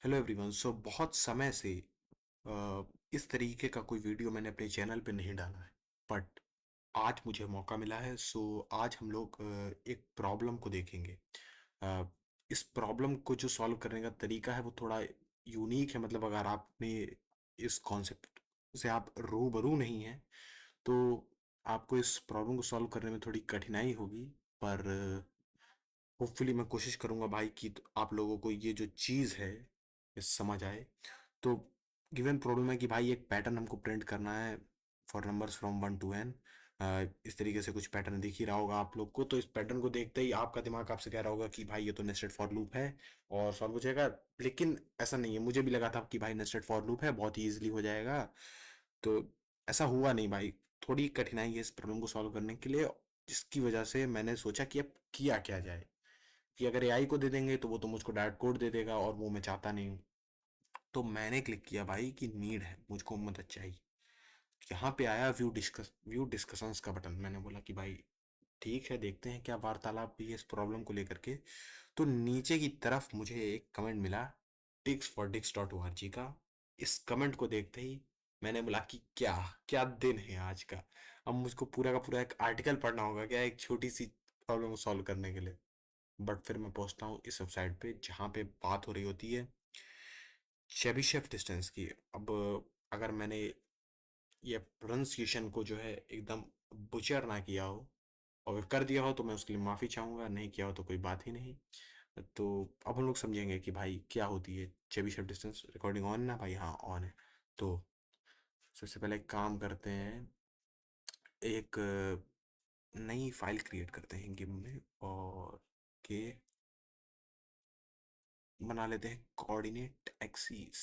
Hello everyone. बहुत समय से इस तरीके का कोई वीडियो मैंने अपने चैनल पे नहीं डाला है। बट आज मुझे मौका मिला है। आज हम लोग एक प्रॉब्लम को देखेंगे। अ, इस प्रॉब्लम को जो सॉल्व करने का तरीका है वो थोड़ा यूनिक है। मतलब अगर आपने इस कॉन्सेप्ट से आप रूबरू नहीं हैं तो आपको इस प्रॉब्लम को सॉल्व करने में थोड़ी कठिनाई होगी। पर होपफुली मैं कोशिश करूंगा भाई कि आप लोगों को ये जो चीज़ है ये समझ आए। तो गिवन प्रॉब्लम है कि भाई एक पैटर्न हमको प्रिंट करना है for numbers from 1 to n। इस तरीके से कुछ पैटर्न दिख ही रहा होगा आप लोग को। तो इस पैटर्न को देखते ही आपका दिमाग आपसे कह रहा होगा कि भाई ये तो नेस्टेड फॉर लूप है और सॉल्व हो जाएगा। लेकिन ऐसा नहीं है। मुझे भी लगा था कि भाई नेस्टेड फॉर लूप है, बहुत ही ईजिली हो जाएगा। तो ऐसा हुआ नहीं भाई। थोड़ी कठिनाई है इस प्रॉब्लम को सॉल्व करने के लिए, जिसकी वजह से मैंने सोचा कि अब किया क्या जाए। कि अगर एआई को दे देंगे तो वो तो मुझको डायरेक्ट कोड दे देगा और वो मैं चाहता नहीं हूँ। तो मैंने क्लिक किया भाई कि नीड है, मुझको मदद चाहिए। यहाँ पे आया व्यू डिस्कशंस का बटन। मैंने बोला कि भाई ठीक है, देखते हैं क्या वार्तालाप भी है इस प्रॉब्लम को लेकर के। तो नीचे की तरफ मुझे एक कमेंट मिला tix4dix.org का। इस कमेंट को देखते ही मैंने बोला कि क्या क्या दिन है आज का। अब मुझको पूरा का पूरा एक आर्टिकल पढ़ना होगा क्या एक छोटी सी प्रॉब्लम को सॉल्व करने के लिए। बट फिर मैं पहुंचता हूँ इस वेबसाइट पे जहाँ पे बात हो रही होती है चेबिशेव डिस्टेंस की। अब अगर मैंने ये प्रोनाउंसिएशन को जो है एकदम बुचर ना किया हो, और अगर कर दिया हो तो मैं उसके लिए माफ़ी चाहूँगा, नहीं किया हो तो कोई बात ही नहीं। तो अब हम लोग समझेंगे कि भाई क्या होती है चेबिशेव डिस्टेंस। रिकॉर्डिंग ऑन ना भाई? हाँ, ऑन है। तो सबसे पहले एक काम करते हैं, एक नई फाइल क्रिएट करते हैं गिम में और के बना लेते हैं कोऑर्डिनेट एक्सिस।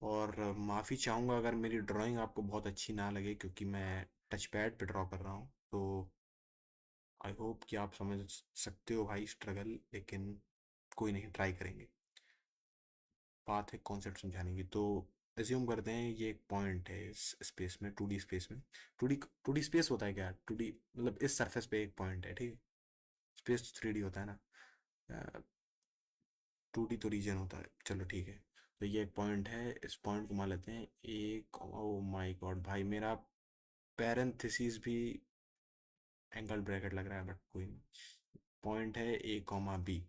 और माफ़ी चाहूँगा अगर मेरी ड्राइंग आपको बहुत अच्छी ना लगे, क्योंकि मैं टच पैड पे ड्रॉ कर रहा हूँ। तो आई होप कि आप समझ सकते हो भाई स्ट्रगल। लेकिन कोई नहीं, ट्राई करेंगे। बात है कॉन्सेप्ट समझाने की। तो एज्यूम करते हैं ये एक पॉइंट है इस स्पेस में, 2D स्पेस में। टू डी स्पेस होता है क्या? 2D मतलब इस सरफेस पे एक पॉइंट है, ठीक है। स्पेस 3D होता है ना। 2D तो रीजन होता है, चलो ठीक है। तो ये एक पॉइंट है, इस पॉइंट को मान लेते हैं एक। ओ माय गॉड भाई, मेरा पैरेंथेसिस भी एंगल ब्रैकेट लग रहा है, बट कोई नहीं। पॉइंट है A, B।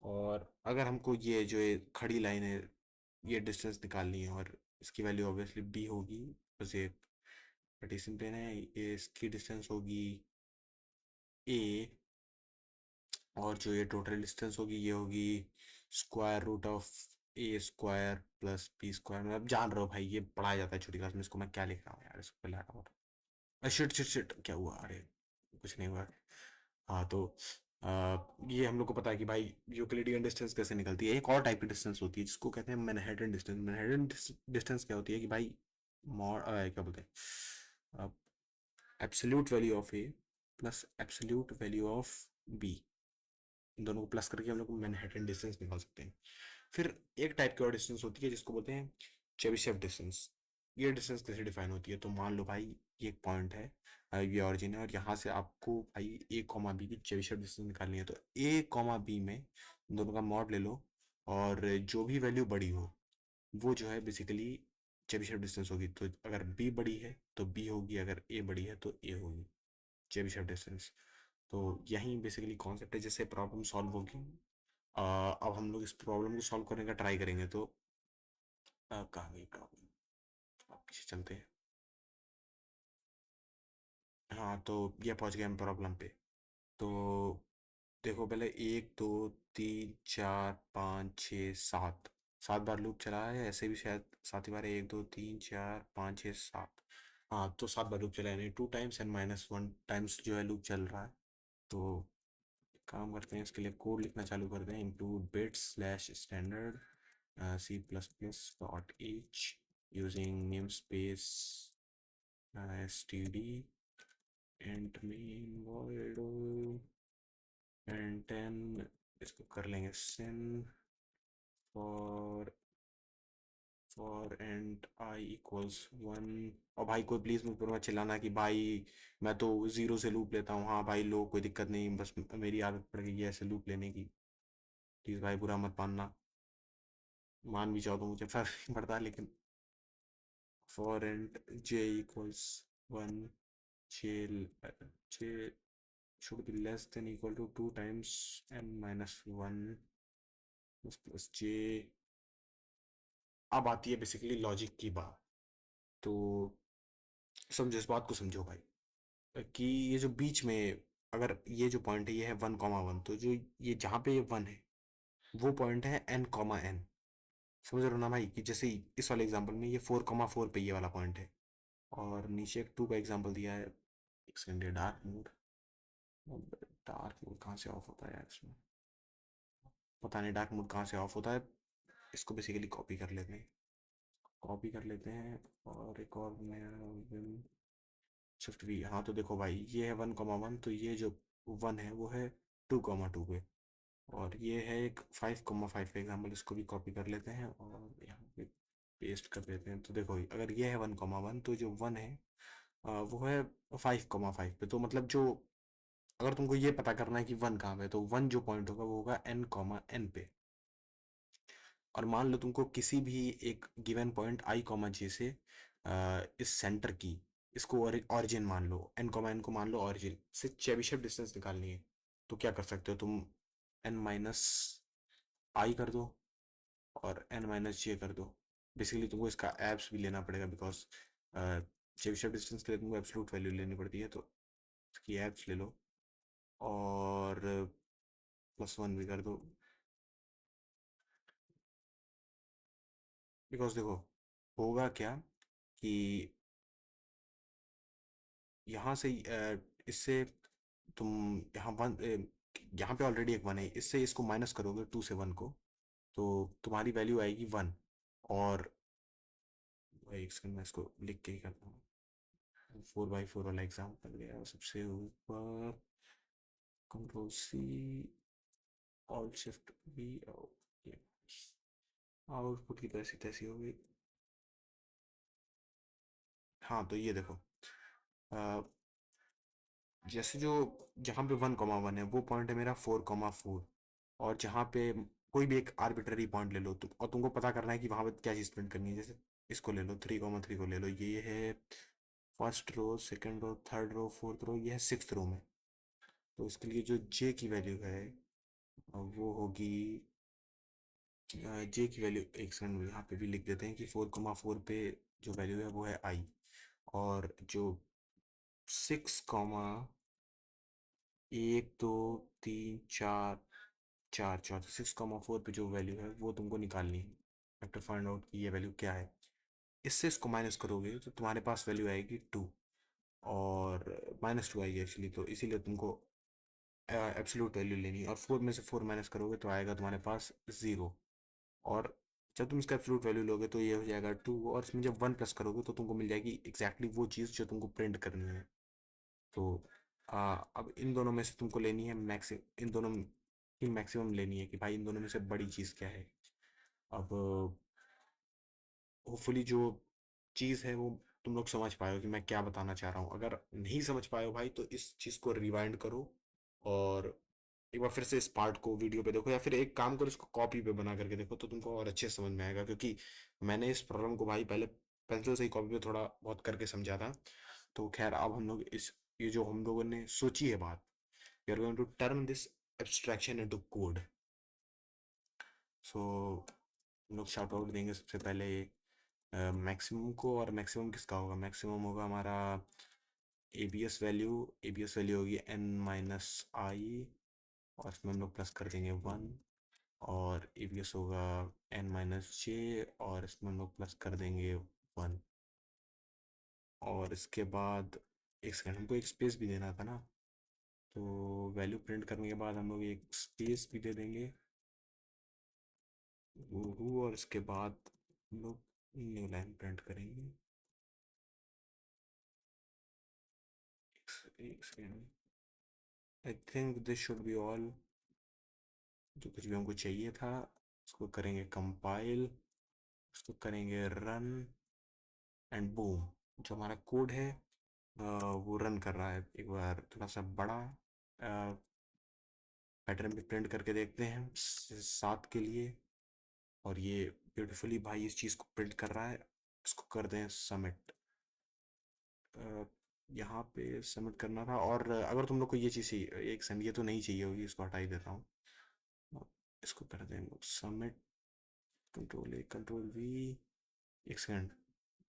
और अगर हमको ये जो ये खड़ी लाइन है ये डिस्टेंस निकालनी है, और इसकी वैल्यू ऑब्वियसली B होगी। बस ये कार्टेशियन प्लेन है, ये इसकी डिस्टेंस होगी A। और जो ये टोटल डिस्टेंस होगी ये होगी square root of A² plus B²। मतलब जान रहे हो भाई, ये पढ़ाया जाता है छोटी क्लास में। इसको मैं क्या लिख रहा हूँ यार, इसको पहले हटाओ। शिट शिट शिट, क्या हुआ? अरे कुछ नहीं हुआ। हाँ तो ये हम लोग को पता है कि भाई यूक्लिडियन डिस्टेंस कैसे निकलती है। एक और टाइप की डिस्टेंस होती है जिसको कहते हैं मैनहट्टन डिस्टेंस। मैनहट्टन डिस्टेंस क्या होती है कि भाई क्या बोलते हैं, absolute value of A plus absolute value of B, इन दोनों को प्लस करके हम लोग मैनहट्टन डिस्टेंस निकाल सकते हैं। फिर एक टाइप की और डिस्टेंस होती है जिसको बोलते हैं चेबिशेव डिस्टेंस। ये डिस्टेंस कैसे डिफाइन होती है? तो मान लो भाई ये एक पॉइंट है, ये ऑरिजिन है, और यहाँ से आपको भाई A, B की चेबिशेव डिस्टेंस निकालनी है। तो A, B में इन दोनों का मॉड ले लो, और जो भी वैल्यू बड़ी हो वो जो है बेसिकली चेबिशेव डिस्टेंस होगी। तो अगर B बड़ी है तो B होगी, अगर A बड़ी है तो A होगी चेबिशेव डिस्टेंस। तो यही बेसिकली कॉन्सेप्ट है जिससे प्रॉब्लम सॉल्व होगी। अब हम लोग इस प्रॉब्लम को सॉल्व करने का ट्राई करेंगे। तो कहाँ गई प्रॉब्लम? आप पीछे चलते हैं। हाँ तो ये पहुंच गए हम प्रॉब्लम पे। तो देखो पहले 1 2 3 4 5 6 7, 7 बार लूप चला है। ऐसे भी शायद 7 ही बार है, 1 2 3 4 5 6 7। हाँ तो 7 बार लूप चला है, यानी 2 टाइम्स एंड -1 टाइम्स जो है लूप चल रहा है। तो एक काम करते हैं, इसके लिए कोड लिखना चालू करते हैं। Include bits slash standard C++.h using name space std and main word and 10। इसको कर लेंगे सिन फॉर एंड आई इक्वल्स 1। और भाई कोई प्लीज मुझ पर मत चिल्लाना कि भाई मैं तो जीरो से लूप लेता हूँ। हाँ भाई लो, कोई दिक्कत नहीं, बस मेरी आदत पड़ गई है ऐसे लूप लेने की। प्लीज भाई बुरा मत मानना। मान भी जाओ तो मुझे फर्क नहीं पड़ता, लेकिन for and J equals 1, J should be less than equal to 2 times n minus 1 plus j। अब आती है बेसिकली लॉजिक की बात। तो समझो, इस बात को समझो भाई, कि ये जो बीच में, अगर ये जो पॉइंट है ये है 1,1, तो जो ये जहाँ पे ये 1 है वो पॉइंट है n,n। समझ रहे हो ना भाई, कि जैसे इस वाले एग्जांपल में ये 4,4 पे ये वाला पॉइंट है, और नीचे एक 2 का एग्जांपल दिया है। एक second, dark mode, dark mode कहाँ से ऑफ होता है यार इसमें, पता नहीं डार्क मोड कहाँ से ऑफ होता है। इसको बेसिकली कॉपी कर लेते हैं, कॉपी कर लेते हैं, और एक और नया शिफ्ट भी। हाँ तो देखो भाई, ये है 1,1, तो ये जो 1 है वो है 2,2 पे, और ये है एक 5,5 का एग्जाम्पल, इसको भी कॉपी कर लेते हैं और यहाँ पे पेस्ट कर देते हैं। तो देखो, अगर ये है 1,1, तो जो 1 है वो है 5,5 पे। तो मतलब जो, अगर तुमको ये पता करना है कि 1 कहाँ पे है, तो 1 जो पॉइंट होगा वो होगा n,n पे। और मान लो तुमको किसी भी एक गिवन पॉइंट i, j से इस सेंटर की, इसको ऑरिजिन मान लो, n, को मान लो ऑरिजिन से चेबिशेव डिस्टेंस निकालनी है। तो क्या कर सकते हो तुम, n माइनस आई कर दो और n माइनस जे कर दो। बेसिकली तुमको इसका एब्स भी लेना पड़ेगा, बिकॉज चेबिशेव डिस्टेंस के लिए तुमको एब्सोल्यूट वैल्यू लेनी पड़ती है, तो इसकी एब्स ले लो और +1 भी कर दो। बिकॉज देखो, होगा क्या कि यहाँ से इससे तुम यहाँ यहाँ पे ऑलरेडी एक 1 है, इससे इसको माइनस करोगे 2 से 1 को, तो तुम्हारी वैल्यू आएगी 1। और भाई एक सेकंड, मैं इसको लिख के ही करता हूँ। 4x4 वाला एग्जाम्पल गया सबसे ऊपर, control C, all shift V, output की तैसी तैसी हो गई। हाँ तो ये देखो, अ, जैसे जो जहाँ पे 1,1 है वो पॉइंट है मेरा 4,4, और जहाँ पे कोई भी एक आर्बिट्ररी पॉइंट ले लो तुम, और तुमको पता करना है कि वहाँ पे क्या चीज़ प्रिंट करनी है। जैसे इसको ले लो, 3,3 को ले लो, ये है first row, second row, third row, fourth row, ये है सिक्स्थ रो में। तो इसके लिए जो जे की वैल्यू है वो होगी, जे की वैल्यू एक सेकंड यहाँ पे भी लिख देते हैं कि 4,4 पे जो वैल्यू है वो है आई, और जो 6,1, 2, 3, 4, 4, 4, 6,4 पे जो वैल्यू है वो तुमको निकालनी है। हैव टू फाइंड आउट कि ये वैल्यू क्या है। इससे इसको माइनस करोगे तो तुम्हारे पास वैल्यू आएगी 2, और -2 आएगी एक्चुअली, तो इसीलिए तुमको एब्सोल्यूट वैल्यू लेनी है। और 4 में से 4 माइनस करोगे तो आएगा तुम्हारे पास 0। और जब तुम इसका एब्सोल्यूट वैल्यू लोगे तो ये हो जाएगा 2, और इसमें जब 1 प्लस करोगे तो तुमको मिल जाएगी एग्जैक्टली वो चीज़ जो तुमको प्रिंट करनी है। तो अब इन दोनों में से तुमको लेनी है मैक्सिमम, इन दोनों की मैक्सिमम लेनी है कि भाई इन दोनों में से बड़ी चीज़ क्या है। अब होपफुली जो चीज़ है वो तुम लोग समझ पाए हो कि मैं क्या बताना चाह रहा हूँ। अगर नहीं समझ पाए हो भाई तो इस चीज़ को रिवाइंड करो, और एक बार फिर से इस पार्ट को वीडियो पे देखो, या फिर एक काम करो, इसको कॉपी पे बना करके देखो, तो तुमको और अच्छे से समझ में आएगा। क्योंकि मैंने इस प्रॉब्लम को भाई पहले पेंसिल से ही कॉपी पे थोड़ा बहुत करके समझा था। तो खैर, अब हम लोग इस, ये जो हम लोगों ने सोची है बात, we are going to turn this abstraction into code. So हम लोग शाउट आउट देंगे सबसे पहले मैक्सिमम को, और मैक्सिमम किसका होगा, मैक्सिमम होगा हमारा एबीएस वैल्यू होगी n-i, और इसमें हम लोग प्लस कर देंगे 1। और एबीएस होगा n-j, और इसमें हम लोग प्लस कर देंगे 1। और इसके बाद एक सेकंड, हमको एक स्पेस भी देना था ना, तो वैल्यू प्रिंट करने के बाद हम लोग एक स्पेस भी दे देंगे और इसके बाद हम लोग न्यू लाइन प्रिंट करेंगे। एक second, I think this should be all. जो कुछ भी हमको चाहिए था उसको करेंगे कंपाइल, उसको करेंगे रन, एंड बूम, जो हमारा कोड है वो रन कर रहा है। एक बार थोड़ा सा बड़ा पैटर्न भी प्रिंट करके देखते हैं 7 के लिए, और ये ब्यूटीफुली भाई इस चीज़ को प्रिंट कर रहा है। इसको कर दें सबमिट। यहाँ पे सबमिट करना था। और अगर तुम लोग को ये चीज़ चाहिए, एक सेकंड, ये तो नहीं चाहिए होगी, इसको हटा ही देता हूँ। इसको कर दें submit. Control A control we. एक सेकंड,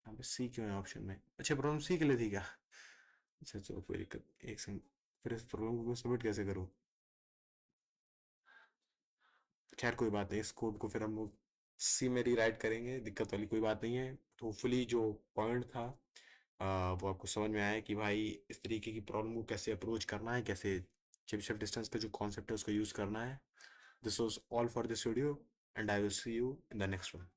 यहाँ पे सी क्यों है ऑप्शन में? अच्छा, प्रॉब्लम सी के लिए थी क्या? अच्छा चलो कोई दिक्कत, एक सेकंड। फिर इस प्रॉब्लम को सबमिट कैसे करूँ? खैर कोई बात नहीं, इस कोड को फिर हम लोग सी में रीराइट करेंगे, दिक्कत वाली कोई बात नहीं है। तो होपफुली जो पॉइंट था वो आपको समझ में आया कि भाई इस तरीके की प्रॉब्लम को कैसे अप्रोच करना है, कैसे चेबीशेव डिस्टेंस का जो कॉन्सेप्ट है उसको यूज़ करना है। This was all for this video, and I will see you in the next one.